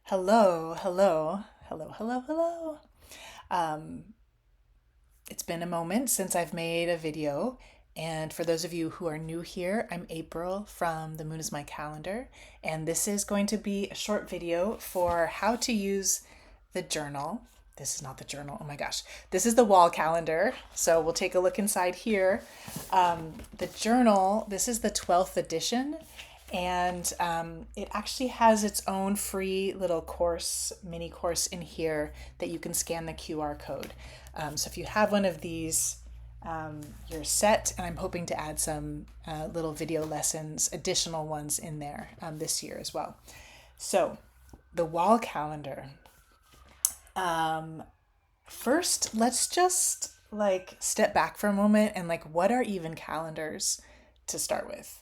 Hello, hello, hello, hello, hello. Um, it's been a moment since I've made a video. And for those of you who are new here, I'm April from The Moon is My Calendar. And this is going to be a short video for how to use the journal. This is not the journal. Oh my gosh. This is the wall calendar. So we'll take a look inside here. The journal, this is the 12th edition. And it actually has its own free little course, mini course in here that you can scan the QR code. So if you have one of these, you're set. And I'm hoping to add some little video lessons, additional ones in there this year as well. So the wall calendar. First, let's just step back for a moment and what are even calendars to start with?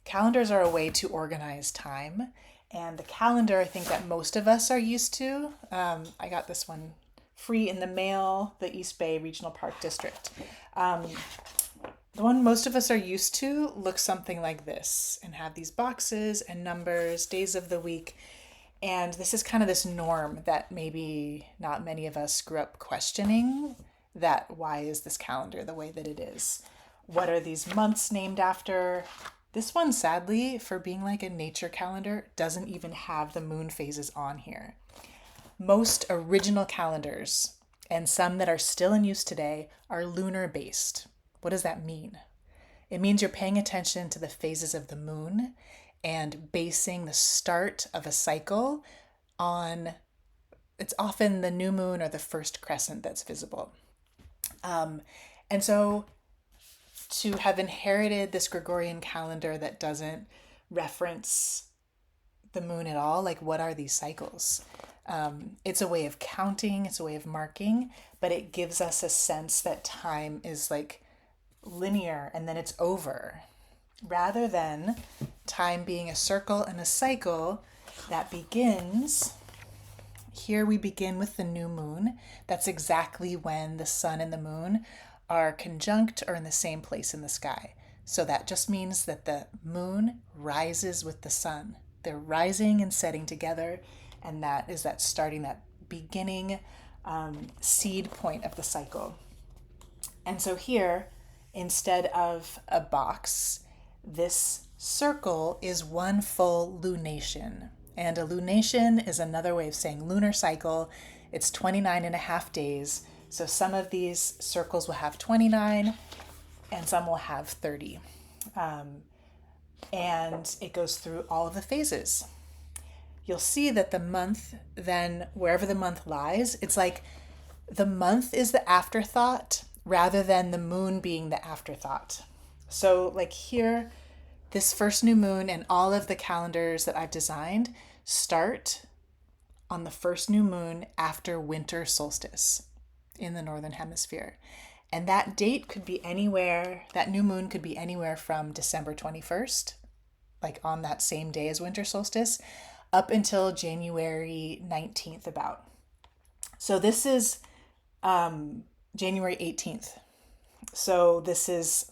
Calendars are a way to organize time, and the calendar I think that most of us are used to. I got this one free in the mail, the East Bay Regional Park District. The one most of us are used to looks something like this and have these boxes and numbers, days of the week. And this is kind of this norm that maybe not many of us grew up questioning, that why is this calendar the way that it is? What are these months named after? This one, sadly, for being like a nature calendar, doesn't even have the moon phases on here. Most original calendars, and some that are still in use today, are lunar based. What does that mean? It means you're paying attention to the phases of the moon and basing the start of a cycle on, it's often the new moon or the first crescent that's visible. And so to have inherited this Gregorian calendar that doesn't reference the moon at all, what are these cycles? It's a way of counting, it's a way of marking, but it gives us a sense that time is linear and then it's over, rather than time being a circle and a cycle that begins. Here we begin with the new moon. That's exactly when the sun and the moon are conjunct or in the same place in the sky. So that just means that the moon rises with the sun. They're rising and setting together, and that is that starting, that beginning seed point of the cycle. And so here, instead of a box, this circle is one full lunation. And a lunation is another way of saying lunar cycle. It's 29 and a half days. So some of these circles will have 29 and some will have 30. And it goes through all of the phases. You'll see that the month, then wherever the month lies, it's like the month is the afterthought rather than the moon being the afterthought. So here, this first new moon and all of the calendars that I've designed start on the first new moon after winter solstice in the Northern Hemisphere. And that date could be anywhere, that new moon could be anywhere from December 21st, on that same day as winter solstice, up until January 19th about. So this is January 18th. So this is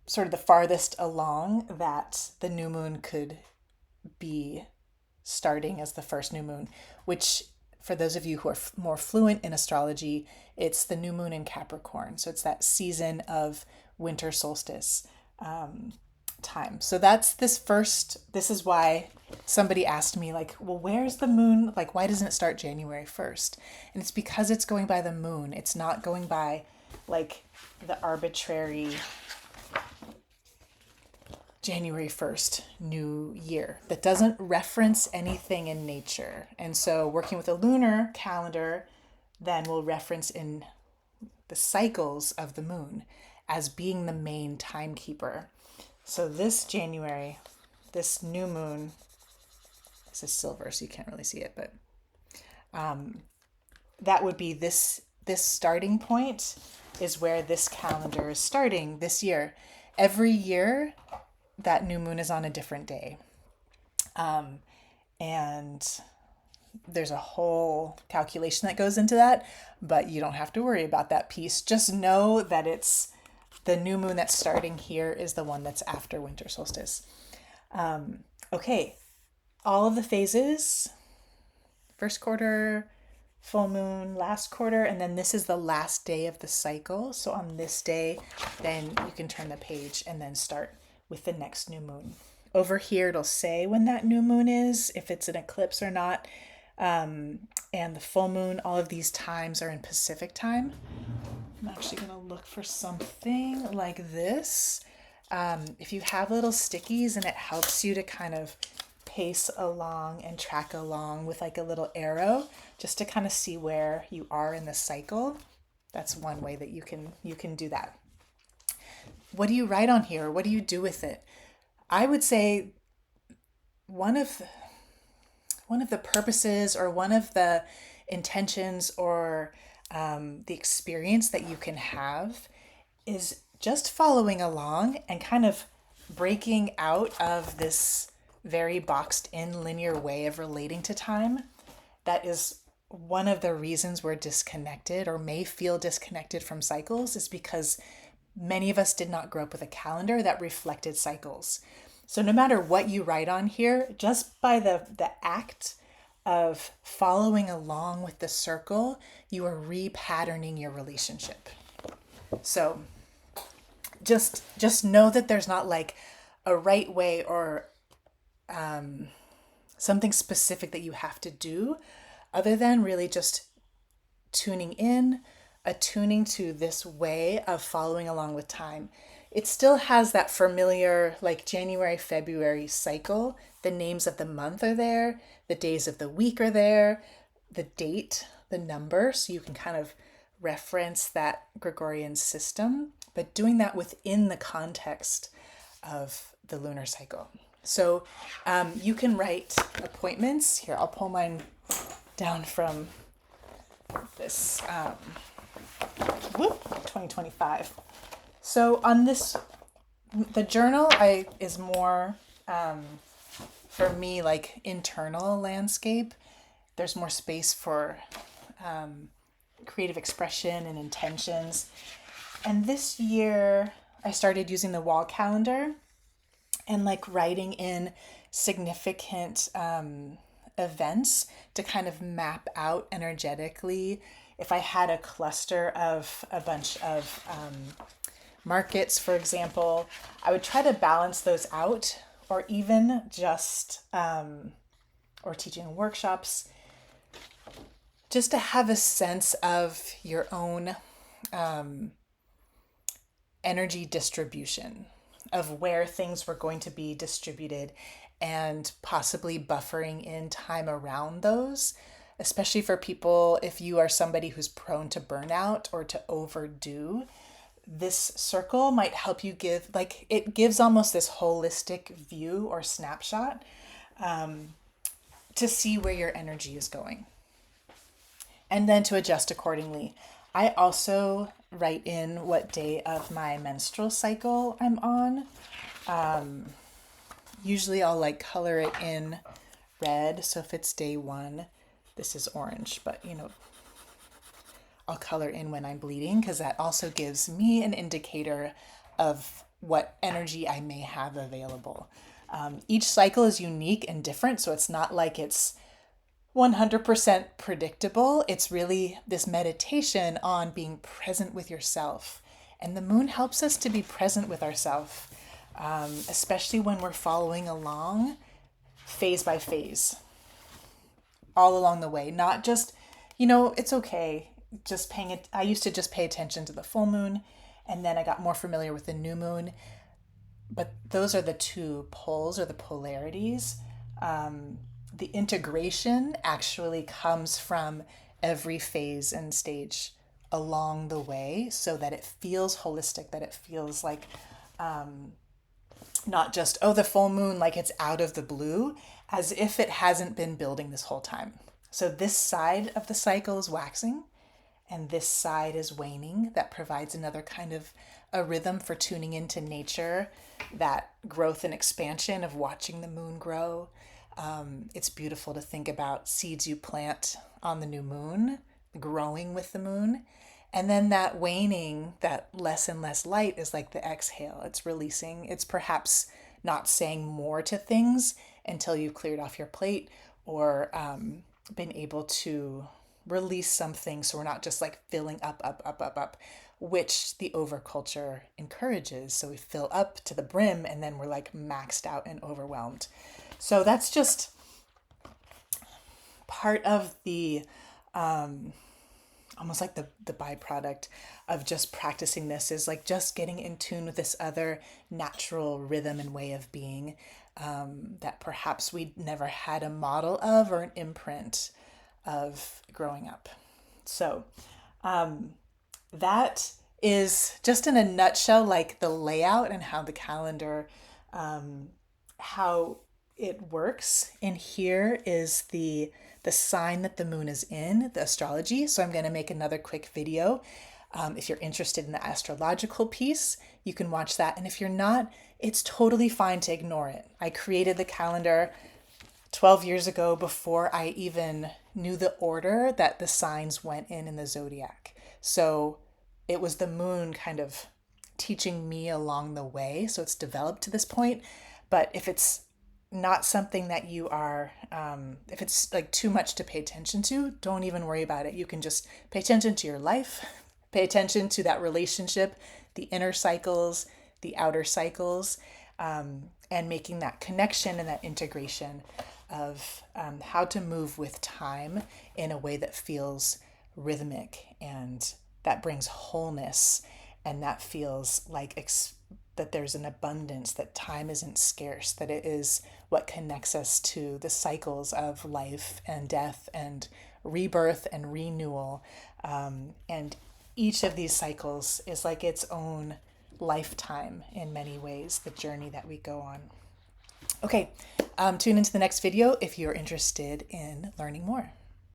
sort of the farthest along that the new moon could be starting as the first new moon, which for those of you who are more fluent in astrology, it's the new moon in Capricorn. So it's that season of winter solstice time. So that's this is why somebody asked me well, where's the moon? Why doesn't it start January 1st? And it's because it's going by the moon. It's not going by the arbitrary January 1st, new year. That doesn't reference anything in nature. And so working with a lunar calendar then will reference in the cycles of the moon as being the main timekeeper. So this January, this new moon, this is silver, so you can't really see it, but that would be this starting point is where this calendar is starting this year. Every year, that new moon is on a different day. And there's a whole calculation that goes into that, but you don't have to worry about that piece. Just know that it's the new moon that's starting here is the one that's after winter solstice. Okay, all of the phases, first quarter, full moon, last quarter, and then this is the last day of the cycle. So on this day, then you can turn the page and then start with the next new moon. Over here, it'll say when that new moon is, if it's an eclipse or not. And the full moon, all of these times are in Pacific time. I'm actually going to look for something like this. If you have little stickies and it helps you to kind of pace along and track along with like a little arrow just to kind of see where you are in the cycle, that's one way that you can do that. What do you write on here? What do you do with it? I would say one of the purposes or one of the intentions or the experience that you can have is just following along and kind of breaking out of this very boxed in linear way of relating to time. That is one of the reasons we're disconnected or may feel disconnected from cycles, is because many of us did not grow up with a calendar that reflected cycles. So no matter what you write on here, just by the act of following along with the circle, you are repatterning your relationship. So just know that there's not like a right way or something specific that you have to do, other than really just tuning in, attuning to this way of following along with time. It still has that familiar like January, February cycle. The names of the month are there, the days of the week are there, the date, the number, so you can kind of reference that Gregorian system, but doing that within the context of the lunar cycle. So you can write appointments. Here, I'll pull mine down from this 2025. So on this, the journal is more for me like internal landscape. There's more space for creative expression and intentions. And this year I started using the wall calendar and like writing in significant events to kind of map out energetically. If I had a cluster of a bunch of markets, for example, I would try to balance those out, or even just, or teaching workshops, just to have a sense of your own energy distribution, of where things were going to be distributed, and possibly buffering in time around those, especially for people, if you are somebody who's prone to burnout or to overdo. This circle might help you give, like, it gives almost this holistic view or snapshot to see where your energy is going, and then to adjust accordingly. I also write in what day of my menstrual cycle I'm on. Usually I'll like color it in red. So if it's day 1, this is orange, but I'll color in when I'm bleeding, because that also gives me an indicator of what energy I may have available. Each cycle is unique and different, so it's not like it's 100% predictable. It's really this meditation on being present with yourself. And the moon helps us to be present with ourselves, especially when we're following along phase by phase, all along the way. Not just, it's okay just paying it. I used to just pay attention to the full moon, and then I got more familiar with the new moon. But those are the two poles, or the polarities. The integration actually comes from every phase and stage along the way, so that it feels holistic, that it feels like not just, the full moon, like it's out of the blue, as if it hasn't been building this whole time. So this side of the cycle is waxing, and this side is waning. That provides another kind of a rhythm for tuning into nature, that growth and expansion of watching the moon grow. It's beautiful to think about seeds you plant on the new moon growing with the moon. And then that waning, that less and less light, is like the exhale. It's releasing. It's perhaps not saying more to things. until you've cleared off your plate or been able to release something, so we're not just like filling up, which the overculture encourages. So we fill up to the brim and then we're like maxed out and overwhelmed. So that's just part of the almost like the byproduct of just practicing this, is like just getting in tune with this other natural rhythm and way of being that perhaps we never had a model of or an imprint of growing up. So that is just in a nutshell, like the layout and how the calendar, how it works. And here is the sign that the moon is in, the astrology. So I'm going to make another quick video. If you're interested in the astrological piece, you can watch that. And if you're not, it's totally fine to ignore it. I created the calendar 12 years ago before I even knew the order that the signs went in the zodiac. So it was the moon kind of teaching me along the way. So it's developed to this point. But if it's not something that you are, if it's like too much to pay attention to, don't even worry about it. You can just pay attention to your life, pay attention to that relationship, the inner cycles, the outer cycles, and making that connection and that integration of how to move with time in a way that feels rhythmic and that brings wholeness, and that feels like that there's an abundance, that time isn't scarce, that it is what connects us to the cycles of life and death and rebirth and renewal. And each of these cycles is like its own lifetime in many ways, the journey that we go on. Okay, tune into the next video if you're interested in learning more.